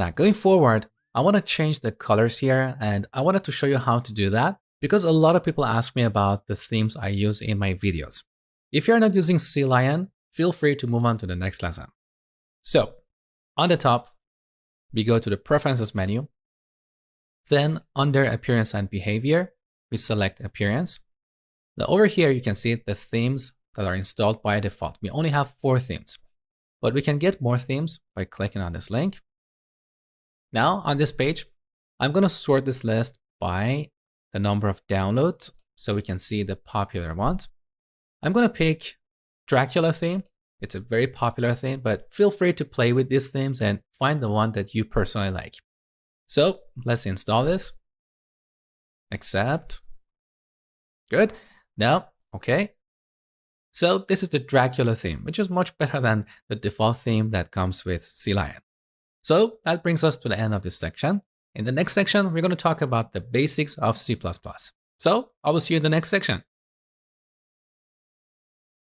Now, going forward, I want to change the colors here, and I wanted to show you how to do that because a lot of people ask me about the themes I use in my videos. If you're not using CLion, feel free to move on to the next lesson. So, on the top, we go to the Preferences menu. Then, under Appearance and Behavior, we select Appearance. Now, over here, you can see the themes that are installed by default. We only have 4 themes, but we can get more themes by clicking on this link. Now, on this page, I'm going to sort this list by the number of downloads so we can see the popular ones. I'm going to pick Dracula theme. It's a very popular theme, but feel free to play with these themes and find the one that you personally like. So let's install this. Accept. Good. Now, okay. So this is the Dracula theme, which is much better than the default theme that comes with CLion. So that brings us to the end of this section. In the next section, we're going to talk about the basics of C++. So I will see you in the next section.